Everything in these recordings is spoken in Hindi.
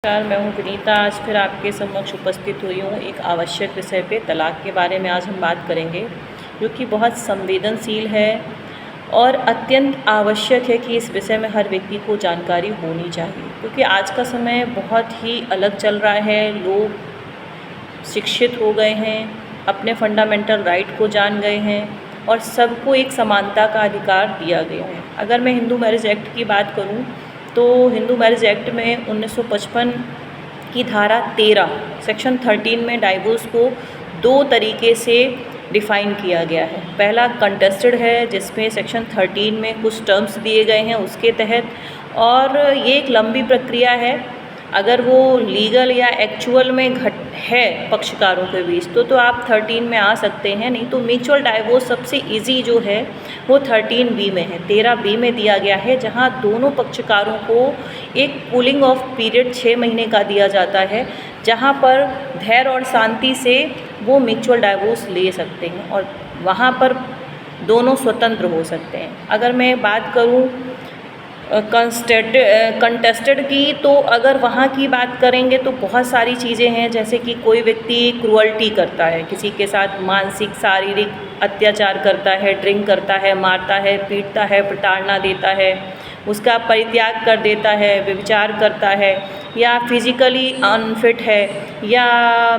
नमस्कार, मैं हूँ विनीता। आज फिर आपके समक्ष उपस्थित हुई हूँ एक आवश्यक विषय पे, तलाक के बारे में आज हम बात करेंगे, जो कि बहुत संवेदनशील है और अत्यंत आवश्यक है कि इस विषय में हर व्यक्ति को जानकारी होनी चाहिए। क्योंकि आज का समय बहुत ही अलग चल रहा है, लोग शिक्षित हो गए हैं, अपने फंडामेंटल राइट को जान गए हैं और सबको एक समानता का अधिकार दिया गया है। अगर मैं हिंदू मैरिज एक्ट की बात करूँ तो हिंदू मैरिज एक्ट में 1955 की धारा 13 सेक्शन 13 में डाइवोर्स को दो तरीके से डिफ़ाइन किया गया है। पहला कंटेस्टेड है, जिसमें सेक्शन 13 में कुछ टर्म्स दिए गए हैं उसके तहत, और ये एक लंबी प्रक्रिया है। अगर वो लीगल या एक्चुअल में है पक्षकारों के बीच तो आप 13 में आ सकते हैं, नहीं तो म्यूचुअल डाइवोर्स सबसे इजी जो है वो 13B में है, 13B में दिया गया है, जहां दोनों पक्षकारों को एक कूलिंग ऑफ पीरियड 6 महीने का दिया जाता है, जहां पर धैर्य और शांति से वो म्यूचुअल डाइवोर्स ले सकते हैं और वहां पर दोनों स्वतंत्र हो सकते हैं। अगर मैं बात करूँ कंटेस्टेड की, तो अगर वहाँ की बात करेंगे तो बहुत सारी चीज़ें हैं, जैसे कि कोई व्यक्ति क्रूअल्टी करता है, किसी के साथ मानसिक शारीरिक अत्याचार करता है, ड्रिंक करता है, मारता है, पीटता है, प्रताड़ना देता है, उसका परित्याग कर देता है, व्यभिचार करता है, या फिजिकली अनफिट है, या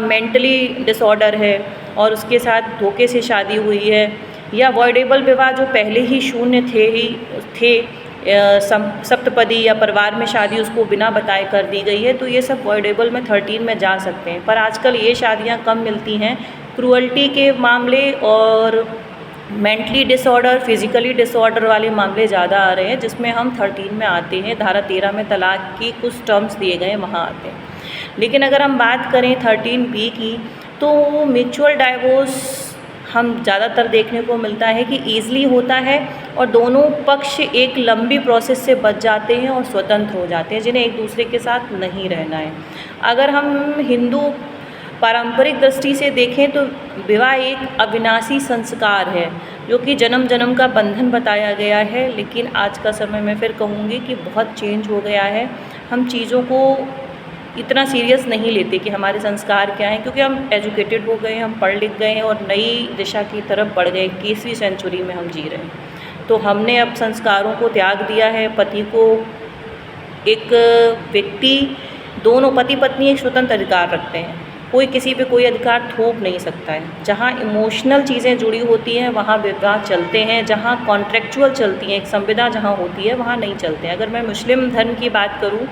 मेंटली डिसऑर्डर है और उसके साथ धोखे से शादी हुई है, या वॉइडेबल विवाह जो पहले ही शून्य थे सप्तपदी या परिवार में शादी उसको बिना बताए कर दी गई है, तो ये सब वॉइडेबल में 13 में जा सकते हैं। पर आजकल ये शादियां कम मिलती हैं। क्रूअल्टी के मामले और मेंटली डिसऑर्डर, फिजिकली डिसऑर्डर वाले मामले ज़्यादा आ रहे हैं, जिसमें हम 13 में आते हैं। धारा 13 में तलाक की कुछ टर्म्स दिए गए हैं, वहाँ आते हैं। लेकिन अगर हम बात करें 13B की, तो म्यूचुअल डाइवोर्स हम ज़्यादातर देखने को मिलता है कि ईज़िली होता है और दोनों पक्ष एक लंबी प्रोसेस से बच जाते हैं और स्वतंत्र हो जाते हैं, जिन्हें एक दूसरे के साथ नहीं रहना है। अगर हम हिंदू पारंपरिक दृष्टि से देखें तो विवाह एक अविनाशी संस्कार है, जो कि जन्म जन्म का बंधन बताया गया है। लेकिन आज का समय मैं फिर कहूँगी कि बहुत चेंज हो गया है। हम चीज़ों को इतना सीरियस नहीं लेते कि हमारे संस्कार क्या हैं, क्योंकि हम एजुकेटेड हो गए, हम पढ़ लिख गए हैं और नई दिशा की तरफ बढ़ गए। 21वीं सेंचुरी में हम जी रहे हैं, तो हमने अब संस्कारों को त्याग दिया है। पति को एक व्यक्ति, दोनों पति पत्नी एक स्वतंत्र अधिकार रखते हैं, कोई किसी पे कोई अधिकार थोप नहीं सकता है। जहाँ इमोशनल चीज़ें जुड़ी होती हैं वहाँ विवाह चलते हैं, जहाँ कॉन्ट्रेक्चुअल चलती हैं, एक संविदा जहाँ होती है वहाँ नहीं चलते हैं। अगर मैं मुस्लिम धर्म की बात करूँ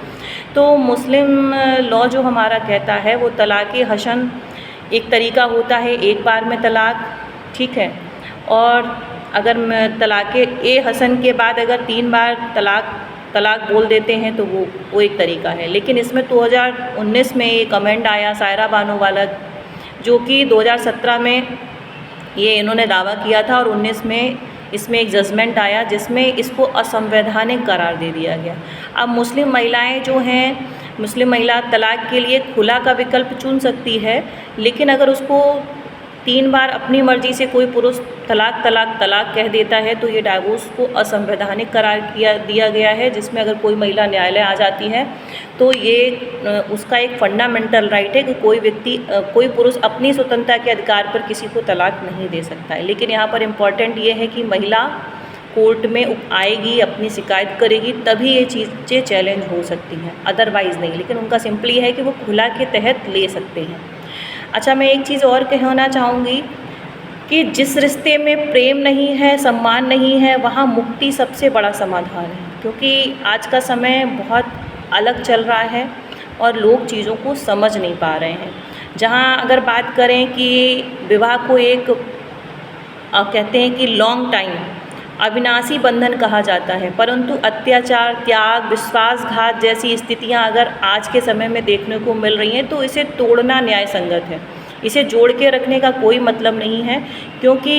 तो मुस्लिम लॉ जो हमारा कहता है वो तलाक़ हसन एक तरीका होता है, एक बार में तलाक, ठीक है। और अगर तलाक़ हसन के बाद अगर 3 बार तलाक बोल देते हैं तो वो एक तरीका है। लेकिन इसमें 2019 में एक अमेंड आया सायरा बानो वाला, जो कि 2017 में ये इन्होंने दावा किया था और 19 में इसमें एक जजमेंट आया जिसमें इसको असंवैधानिक करार दे दिया गया। अब मुस्लिम महिलाएं जो हैं, मुस्लिम महिला तलाक के लिए खुला का विकल्प चुन सकती है, लेकिन अगर उसको 3 बार अपनी मर्ज़ी से कोई पुरुष तलाक कह देता है तो ये डाइवोर्स को असंवैधानिक करार दिया गया है, जिसमें अगर कोई महिला न्यायालय आ जाती है तो ये उसका एक फंडामेंटल राइट है कि कोई पुरुष अपनी स्वतंत्रता के अधिकार पर किसी को तलाक नहीं दे सकता है। लेकिन यहाँ पर इम्पॉर्टेंट ये है कि महिला कोर्ट में आएगी, अपनी शिकायत करेगी, तभी ये चीज़ें चैलेंज हो सकती हैं, अदरवाइज़ नहीं। लेकिन उनका सिंपली है कि वो खुला के तहत ले सकते हैं। अच्छा, मैं एक चीज़ और कहना चाहूँगी कि जिस रिश्ते में प्रेम नहीं है, सम्मान नहीं है, वहाँ मुक्ति सबसे बड़ा समाधान है। क्योंकि आज का समय बहुत अलग चल रहा है और लोग चीज़ों को समझ नहीं पा रहे हैं। जहाँ अगर बात करें कि विवाह को एक कहते हैं कि लॉन्ग टाइम अविनाशी बंधन कहा जाता है, परंतु अत्याचार, त्याग, विश्वासघात जैसी स्थितियां अगर आज के समय में देखने को मिल रही हैं तो इसे तोड़ना न्याय संगत है। इसे जोड़ के रखने का कोई मतलब नहीं है, क्योंकि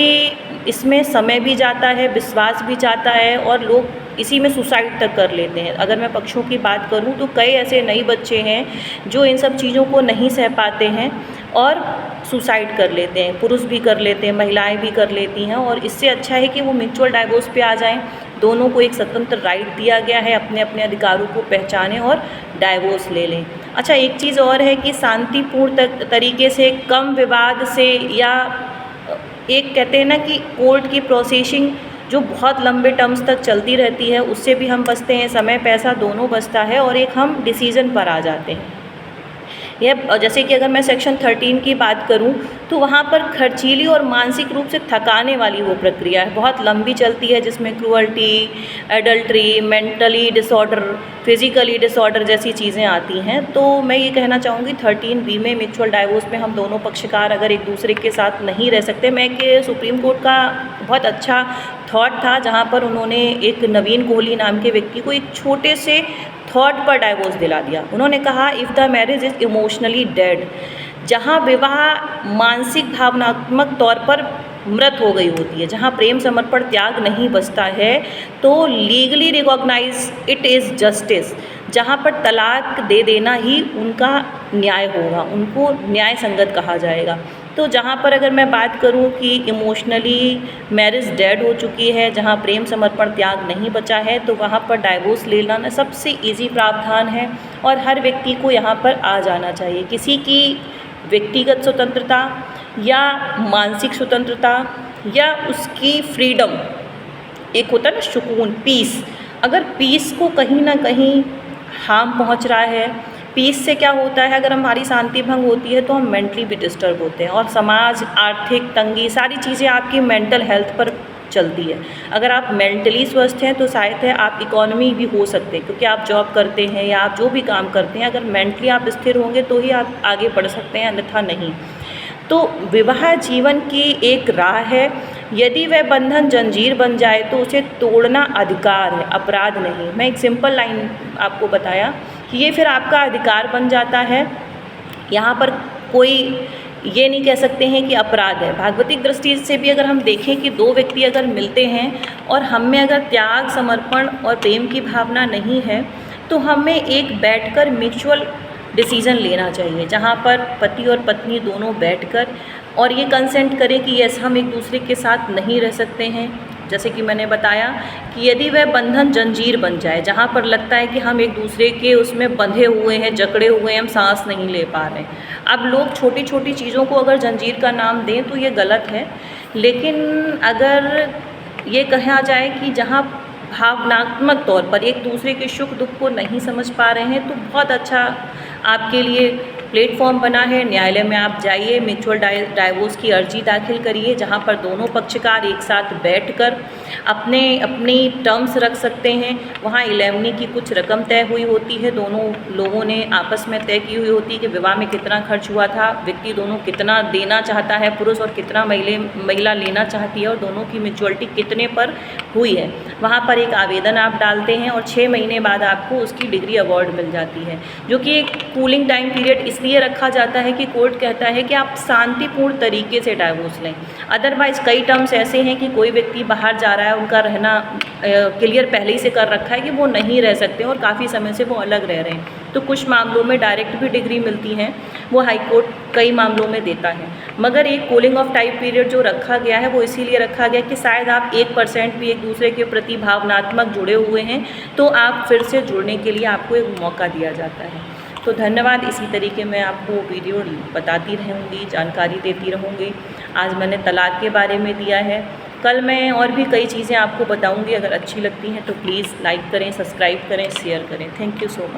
इसमें समय भी जाता है, विश्वास भी जाता है और लोग इसी में सुसाइड तक कर लेते हैं। अगर मैं पक्षों की बात करूं तो कई ऐसे नए बच्चे हैं जो इन सब चीज़ों को नहीं सह पाते हैं और सुसाइड कर लेते हैं। पुरुष भी कर लेते हैं, महिलाएं भी कर लेती हैं, और इससे अच्छा है कि वो म्यूचुअल डाइवोर्स पे आ जाएं। दोनों को एक स्वतंत्र राइट दिया गया है, अपने अपने अधिकारों को पहचानें और डाइवोर्स ले लें। अच्छा, एक चीज़ और है कि शांतिपूर्ण तरीके से, कम विवाद से, या एक कहते हैं ना कि कोर्ट की प्रोसेसिंग जो बहुत लंबे टर्म्स तक चलती रहती है, उससे भी हम बचते हैं, समय पैसा दोनों बचता है, और एक हम डिसीज़न पर आ जाते हैं। यह जैसे कि अगर मैं सेक्शन 13 की बात करूं, तो वहाँ पर खर्चीली और मानसिक रूप से थकाने वाली वो प्रक्रिया है, बहुत लंबी चलती है, जिसमें cruelty, adultery, mentally disorder, physically disorder जैसी चीज़ें आती हैं। तो मैं ये कहना चाहूँगी 13B में म्यूचुअल डाइवोर्स में हम दोनों पक्षकार अगर एक दूसरे के साथ नहीं रह सकते, मैं कि सुप्रीम कोर्ट का बहुत अच्छा थॉट था, जहाँ पर उन्होंने एक नवीन कोहली नाम के व्यक्ति को एक छोटे से थॉट पर डाइवोर्स दिला दिया। उन्होंने कहा if the marriage is emotionally dead, जहाँ विवाह मानसिक भावनात्मक तौर पर मृत हो गई होती है, जहाँ प्रेम समर्पण त्याग नहीं बचता है, तो legally recognise it is justice, जहाँ पर तलाक दे देना ही उनका न्याय होगा, उनको न्याय संगत कहा जाएगा। तो जहाँ पर अगर मैं बात करूँ कि इमोशनली मैरिज डेड हो चुकी है, जहाँ प्रेम समर्पण त्याग नहीं बचा है, तो वहाँ पर डाइवोर्स लेना ना सबसे इजी प्रावधान है, और हर व्यक्ति को यहाँ पर आ जाना चाहिए। किसी की व्यक्तिगत स्वतंत्रता या मानसिक स्वतंत्रता या उसकी फ्रीडम, एक होता है ना सुकून, पीस, अगर पीस को कहीं ना कहीं हार्म पहुंच रहा है, पीस से क्या होता है, अगर हमारी शांति भंग होती है तो हम मेंटली भी डिस्टर्ब होते हैं, और समाज, आर्थिक तंगी, सारी चीज़ें आपकी मेंटल हेल्थ पर चलती है। अगर आप मेंटली स्वस्थ हैं तो शायद है आप इकोनॉमी भी हो सकते हैं, क्योंकि आप जॉब करते हैं या आप जो भी काम करते हैं, अगर मेंटली आप स्थिर होंगे तो ही आप आगे बढ़ सकते हैं, अन्यथा नहीं। तो विवाह जीवन की एक राह है, यदि वह बंधन जंजीर बन जाए तो उसे तोड़ना अधिकार है, अपराध नहीं। मैं एक सिंपल लाइन आपको बताया कि ये फिर आपका अधिकार बन जाता है, यहाँ पर कोई ये नहीं कह सकते हैं कि अपराध है। भागवतिक दृष्टि से भी अगर हम देखें कि दो व्यक्ति अगर मिलते हैं और हम में अगर त्याग, समर्पण और प्रेम की भावना नहीं है, तो हमें एक बैठकर म्यूचुअल डिसीज़न लेना चाहिए, जहाँ पर पति और पत्नी दोनों बैठकर और ये कंसेंट करें कि यस हम एक दूसरे के साथ नहीं रह सकते हैं। जैसे कि मैंने बताया कि यदि वह बंधन जंजीर बन जाए, जहाँ पर लगता है कि हम एक दूसरे के उसमें बंधे हुए हैं, जकड़े हुए हैं, हम सांस नहीं ले पा रहे हैं। अब लोग छोटी छोटी चीज़ों को अगर जंजीर का नाम दें तो ये गलत है, लेकिन अगर ये कहा जाए कि जहाँ भावनात्मक तौर पर एक दूसरे के सुख दुख को नहीं समझ पा रहे हैं, तो बहुत अच्छा आपके लिए प्लेटफॉर्म बना है। न्यायालय में आप जाइए, म्यूचुअल डाइवोर्स की अर्जी दाखिल करिए, जहाँ पर दोनों पक्षकार एक साथ बैठकर अपनी टर्म्स रख सकते हैं। वहाँ इलेमनी की कुछ रकम तय हुई होती है, दोनों लोगों ने आपस में तय की हुई होती है कि विवाह में कितना खर्च हुआ था, व्यक्ति दोनों कितना देना चाहता है पुरुष और कितना महिला लेना चाहती है, और दोनों की म्यूचुअलिटी कितने पर हुई है। वहाँ पर एक आवेदन आप डालते हैं और 6 महीने बाद आपको उसकी डिग्री अवार्ड मिल जाती है, जो कि एक कूलिंग टाइम पीरियड इसलिए रखा जाता है कि कोर्ट कहता है कि आप शांतिपूर्ण तरीके से डाइवोर्स लें। अदरवाइज़ कई टर्म्स ऐसे हैं कि कोई व्यक्ति बाहर जा रहा है, उनका रहना क्लियर पहले ही से कर रखा है कि वो नहीं रह सकते और काफ़ी समय से वो अलग रह रहे हैं, तो कुछ मामलों में डायरेक्ट भी डिग्री मिलती है, वो हाई कोर्ट कई मामलों में देता है। मगर एक कूलिंग ऑफ टाइम पीरियड जो रखा गया है वो इसीलिए रखा गया कि शायद आप 1% भी एक दूसरे के प्रति भावनात्मक जुड़े हुए हैं, तो आप फिर से जुड़ने के लिए आपको एक मौका दिया जाता है। तो धन्यवाद। इसी तरीके मैं आपको वीडियो बताती रहूँगी, जानकारी देती रहूँगी। आज मैंने तलाक के बारे में दिया है, कल मैं और भी कई चीज़ें आपको बताऊँगी। अगर अच्छी लगती हैं तो प्लीज़ लाइक करें, सब्सक्राइब करें, शेयर करें। Thank you so much.